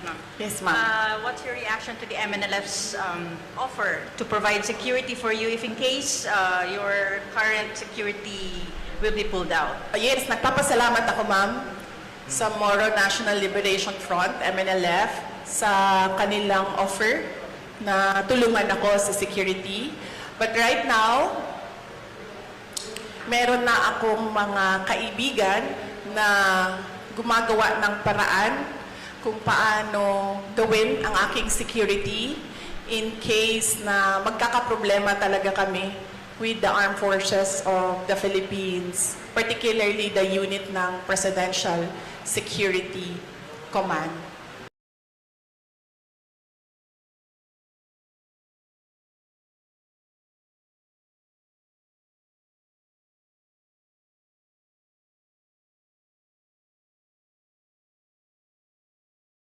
ma'am. Yes, ma'am. What's your reaction to the MNLF's offer to provide security for you if in case your current security will be pulled out? Yes, nagpapasalamat ako, ma'am, sa Moro National Liberation Front, MNLF, sa kanilang offer na tulungan ako sa security. But right now, meron na akong mga kaibigan na gumagawa ng paraan kung paano gawin ang aking security in case na magkakaproblema talaga kami with the armed forces of the Philippines, particularly the unit ng Presidential Security Command.